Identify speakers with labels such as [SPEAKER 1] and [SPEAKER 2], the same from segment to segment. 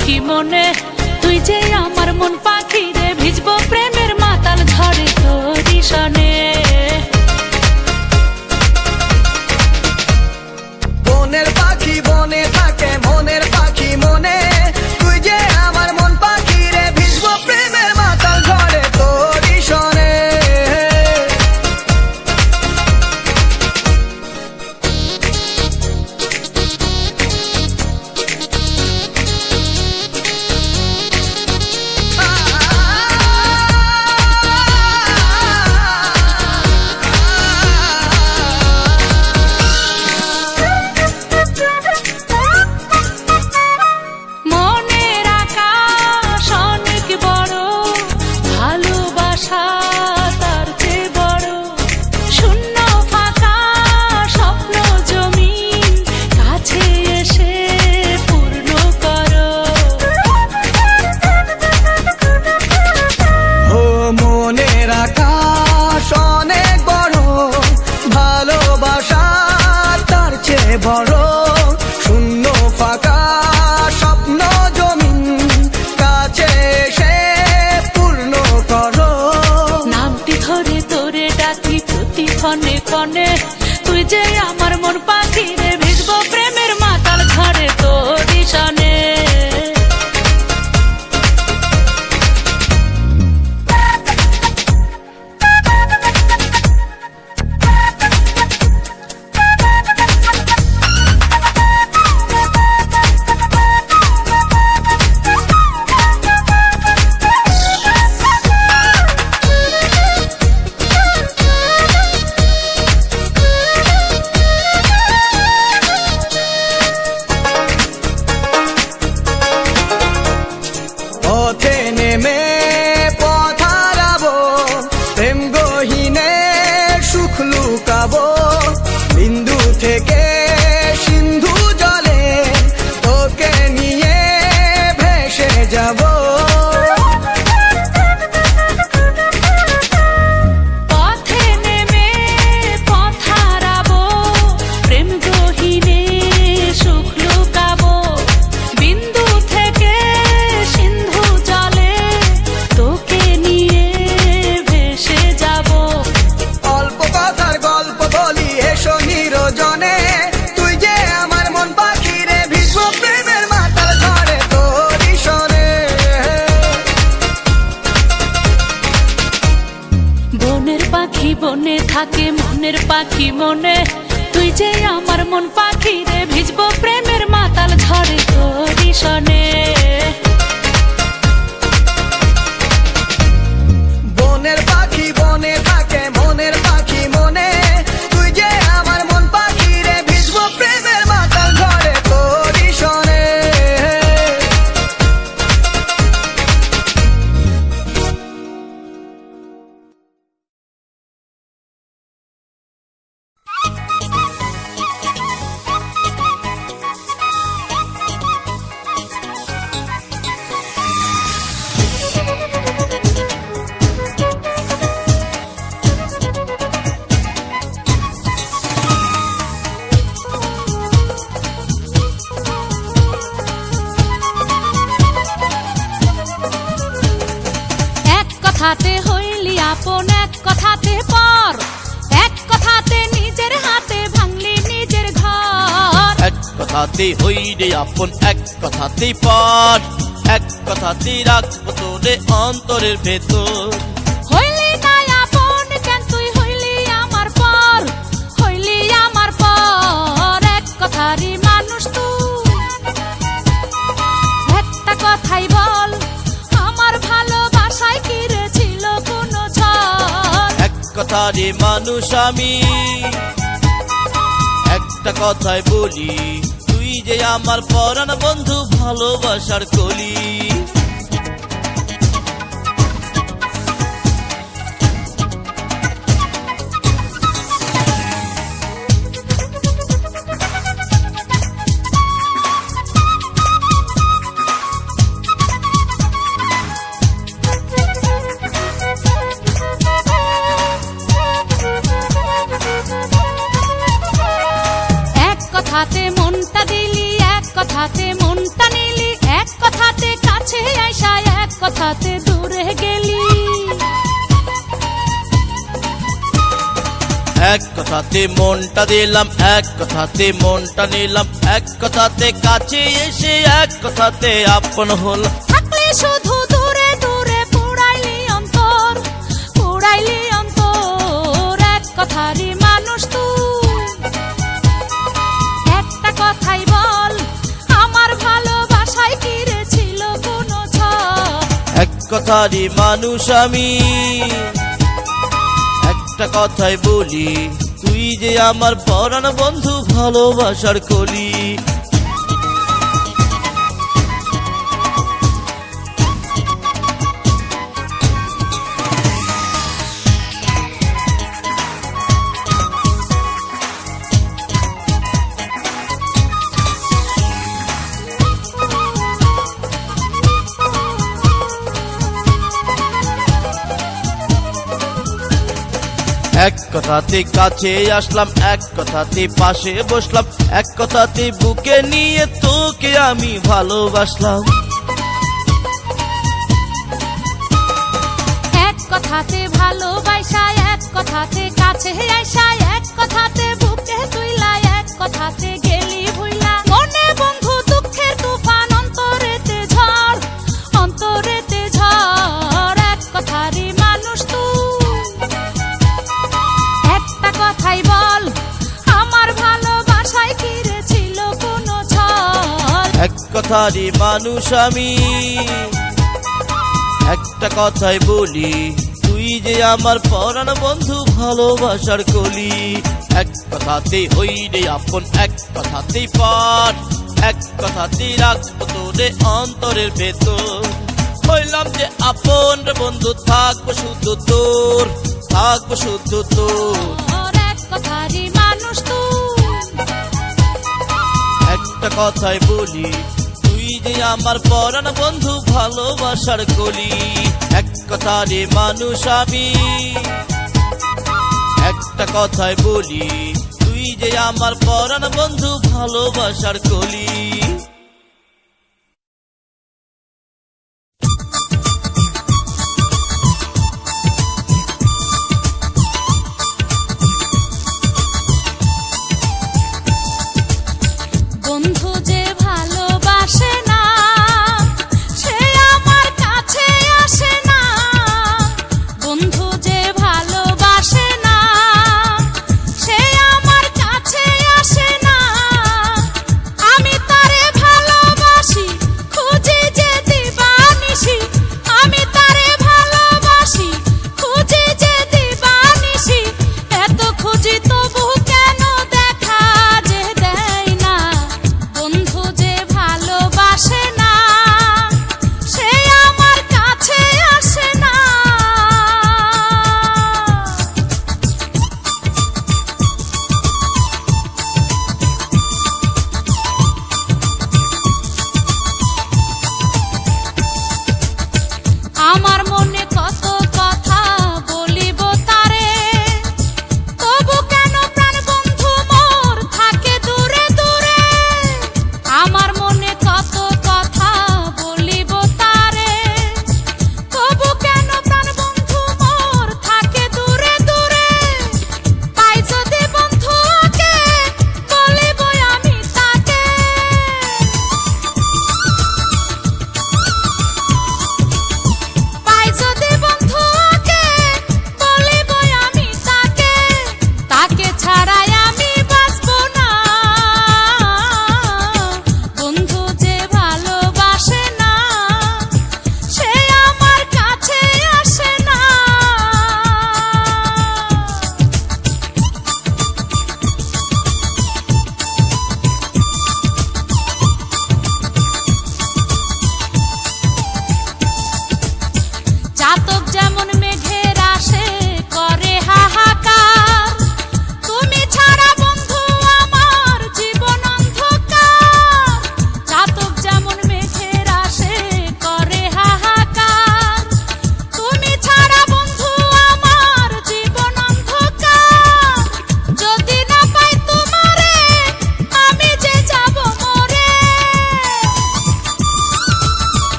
[SPEAKER 1] পাখি মনে তুই যে আমার মন পাখি রে ভিজবো প্রেমের মাতাল ঝড়ে তোরি সনে
[SPEAKER 2] বনের পাখি বনে থাকে মনের পাখি মনে তুই যে আমার মন পাখি রে ভিজবো প্রেমের মাতাল ঝড়ে তোরি সনে বড় শূন্য ফাঁকা স্বপ্ন জমিন কাছে এসে পূর্ণ করো
[SPEAKER 1] নামটি ধরে তোরে ডাকি প্রতি ক্ষণে ক্ষণে তুই যে আমার মন পাখি রে ভিজবো প্রেমের মাতাল ঝড়ে তোরি সনে
[SPEAKER 2] পথে নেমে পথ হারাবো প্রেম গহীনে সুখ লুকাবো বিন্দু থেকে সিন্ধু জলে তোকে নিয়ে ভেসে যাব
[SPEAKER 1] পথে নেমে পথ হারাবো প্রেম গহীনে সুখ লুকাবো বিন্দু থেকে সিন্ধু জলে তোকে নিয়ে ভেসে যাব
[SPEAKER 2] অল্প কথার গল্প বলি এসো নিরজনে তুই যে আমার মন পাখি রে ভিজবো প্রেমের মাতাল ঝড়ে তোরি সনে
[SPEAKER 1] বনের পাখি বনে থাকে মনের পাখি মনে তুই যে আমার মন পাখি রে ভিজবো প্রেমের মাতাল ঝড়ে তোরি সনে
[SPEAKER 2] বনের পাখি বনে থাকে মনের পাখি মনে তুই যে আমার মন পাখি রে ভিজবো প্রেমের মাতাল ঝড়ে তোরি সনে
[SPEAKER 1] কথাতে হইলি আপন এক কথাতে পর এক কথাতে নিজের হাতে ভাঙলি নিজের ঘর
[SPEAKER 3] এক কথাতে হইলে আপন এক কথাতে পর এক কথাতে রাখবো তোরে অন্তরের ভেতর
[SPEAKER 1] হইলি না আপন কেন তুই হইলি আমার পর হইলি আমার পর এক কথারই মানুষ তুই একটা কথাই বল আমার ভালোবাসায় কি রে ছিল কোনো ঝড়
[SPEAKER 3] এক কথারে মানুষ আমি একটা কথাই বলি তুই যে আমার পরাণ বন্ধু ভালোবাসার কলি
[SPEAKER 1] কথাতে মনটা দিলি এক কথাতে মনটা নিলি এক কথাতে কথাতে দূরে গেলি।
[SPEAKER 3] এক কথাতে মনটা দিলাম, এক কথাতে মনটা নিলাম, এক কথাতে কাছে এসে এক কথাতে আপন হলাম।
[SPEAKER 1] থাকলে শুধু দূরে দূরে পুড়াইলি অন্তর, পুড়াইলি অন্তর, এক কথারই মানুষ তুই। একটা কথাই বল, আমার ভালোবাসায় কি রে ছিল কোনো ছাপ?
[SPEAKER 3] এক কথারই মানুষ আমি, একটা কথাই বলি, তুই যে আমার পরাণ বন্ধু, ভালোবাসার কলি। এক কথাতে কাছে আসলাম, এক কথাতে পাশে বসলাম, এক কথাতে বুকে নিয়ে তোকে আমি ভালোবাসলাম।
[SPEAKER 1] এক কথাতে ভালোবাসা, এক কথাতে কাছে আইসা, এক কথাতে বুকে তুইলা, এক কথাতে গেলি ভুইলা। মনে বন্ধু দুঃখের তুফান, অন্তরেতে ঝড়, অন্তরেতে ঝড়, এক কথারই মানুষ তুই। একটা কথাই বল, আমার ভালোবাসায় কি রে ছিল কোনো ছল?
[SPEAKER 3] এক কথারই মানুষ আমি, একটা কথাই বলি, তুই যে আমার পরাণ বন্ধু, ভালোবাসার কলি। এক কথাতে হই রে আপন, এক কথাতেই পর, এক কথাতেই রাখবো তোরে অন্তরের ভেতর। হইলাম যে আপন রে বন্ধু, থাকবো শুধু তোর, থাকবো শুধু তোর।
[SPEAKER 1] এক কথারই মানুষ তুই।
[SPEAKER 3] একটা কথাই বলি, তুই যে আমার পরাণ বন্ধু, ভালোবাসার কলি। এক কথারই মানুষ আমি, একটা কথাই বলি, তুই যে আমার পরাণ বন্ধু, ভালোবাসার কলি।
[SPEAKER 1] বন্ধু যে ভালোবাসে না, সে আমার কাছে আসে না। বন্ধু যে ভালোবাসে না, সে আমার কাছে আসে না। আমি তারে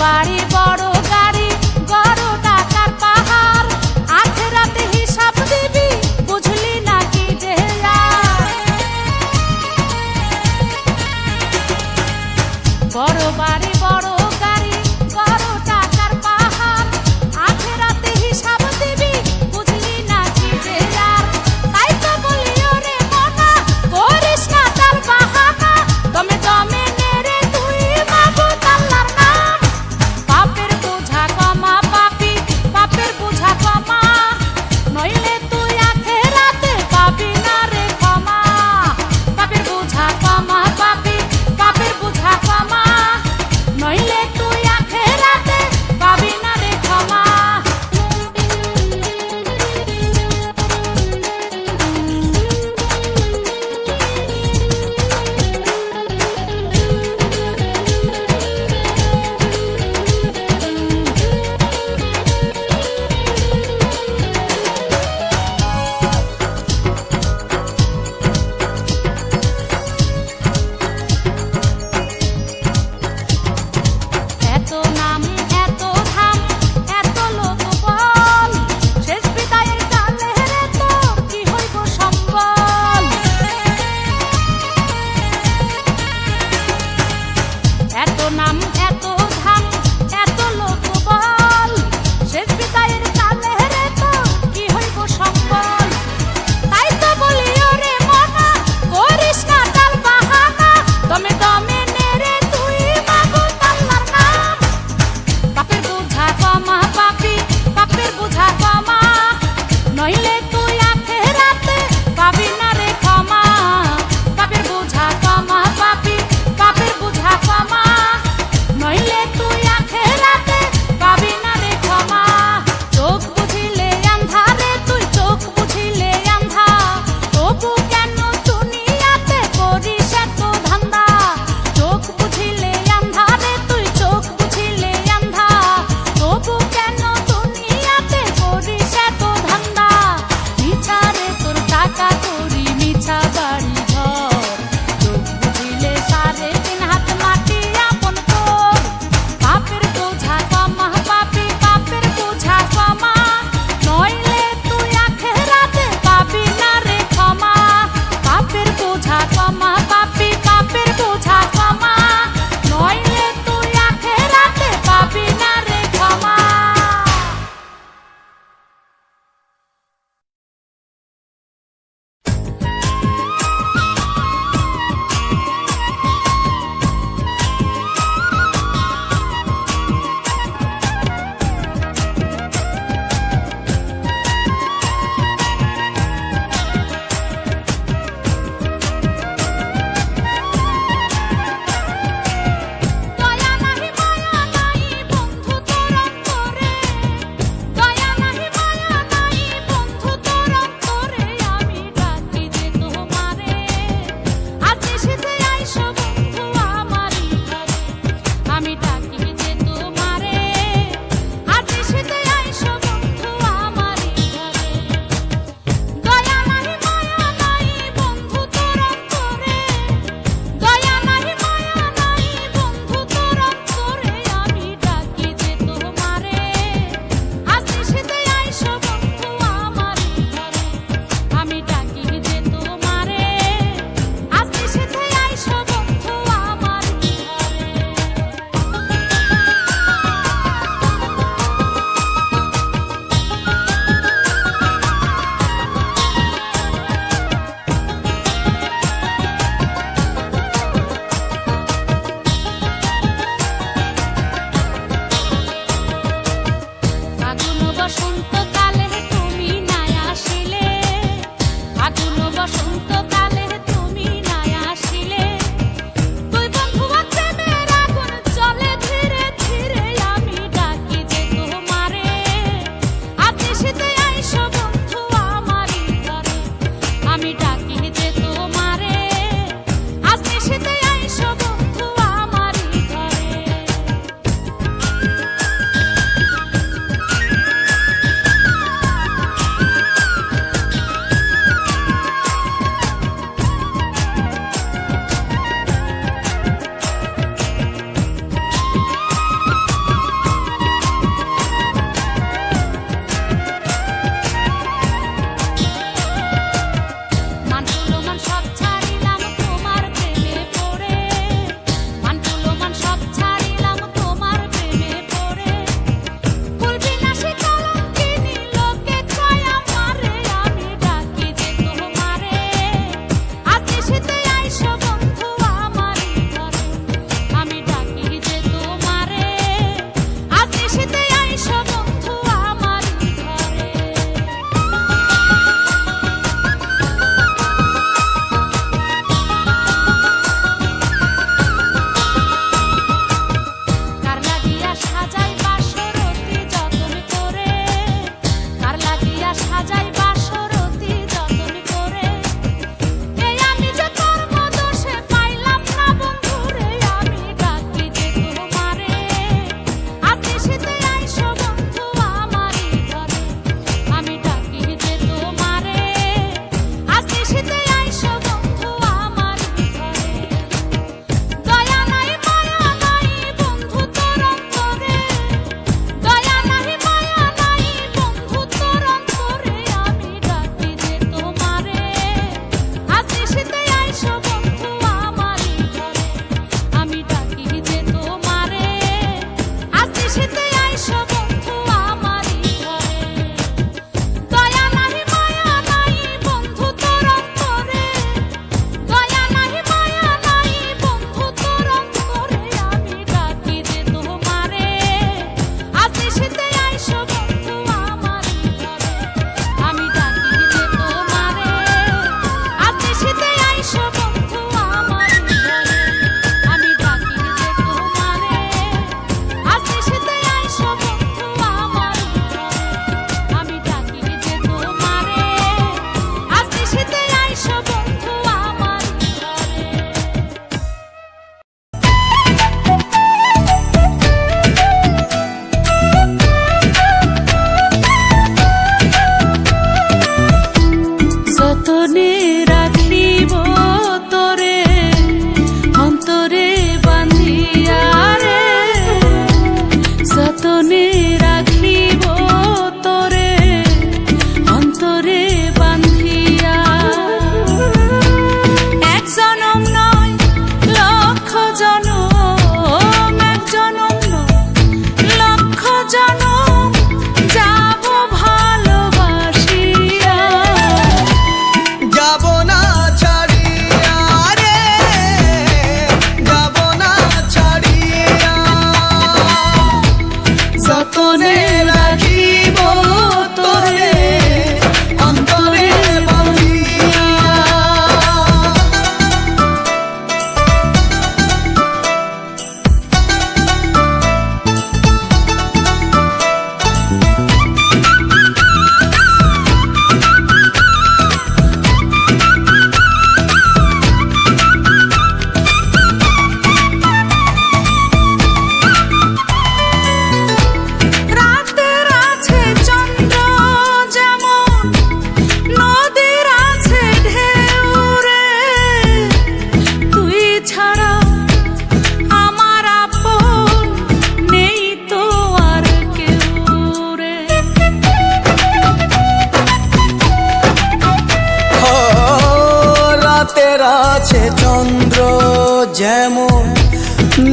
[SPEAKER 1] বাড়ি বড় গাড়ি বড় টাকার পাহাড় আখেরাতে হিসাব দিবি বুঝলি নাকি যে বড় বাড়ি বড় গাড়ি বড় টাকার পাহাড় আখেরাতে হিসাব দিবি বুঝলি নাকি যে তাই তো বলি ওরে মনা করিস না তার বাহানা দমে দমে নেড়ে তুই মাবুদ আল্লাহর নাম পাপের বোঝা কমা পাপি পাপের বোঝা কমা নইলে তুই আখেরাতে পাবি না রে ক্ষমা পাপের বোঝা কমা পাপি পাপের বোঝা কমা নইলে তুই আখেরাতে পাবি না রে ক্ষমা এত নাম এত ধাম এত লোক বল শেষ বিদায়ের কালে রে তোর কি হইব সম্বল এত নাম এত ধাম এত লোক বল শেষ বিদায়ের কালে রে তোর কি হইব সম্বল তাই তো বলি ওরে মনা করিস না তাল বাহানা দমে দমে নেড়ে তুই মাবুদ আল্লাহর নাম পাপের বোঝা কমা পাপি পাপের বোঝা কমা নইলে তুই আখেরাতে পাবি না রে ক্ষমা পাপের বোঝা কমা পাপি পাপের বোঝা কমা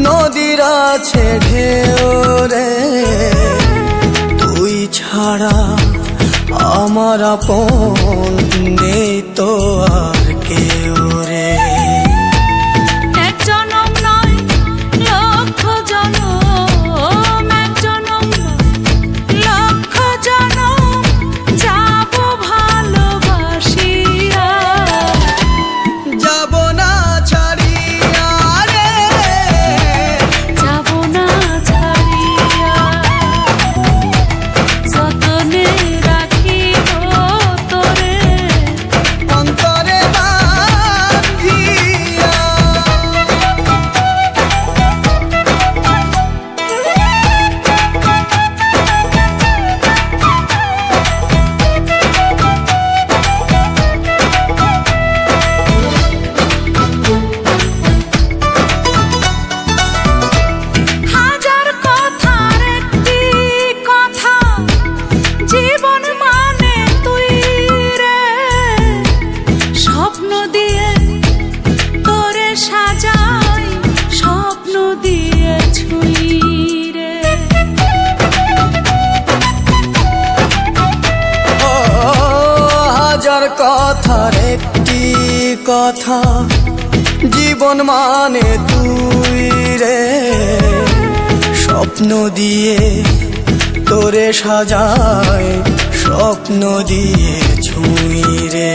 [SPEAKER 2] নদীর আছে ঢেউ রে, তুই ছাড়া আমার আপন নেই তো আর কেউ রে।
[SPEAKER 1] এক জনম নয় লক্ষ জনম, এক জনম নয় লক্ষ জনম যাব ভালোবাসিয়া,
[SPEAKER 2] যাব না ছাড়িয়া রে,
[SPEAKER 1] যাব না ছাড়িয়া, যতনে রাখিব তোরে
[SPEAKER 2] অন্তরে বাঁধিয়া।
[SPEAKER 1] হাজার কথার একটি কথা, জীবন মানে তুই রে, স্বপ্ন দিয়ে তোরে সাজাই, স্বপ্ন দিয়ে ছুঁই রে।
[SPEAKER 2] ও হাজার কথার একটি কথা, জীবন মানে তুই রে, স্বপ্ন দিয়ে তোরে সাজায়, স্বপ্ন দিয়ে ছুঁই রে।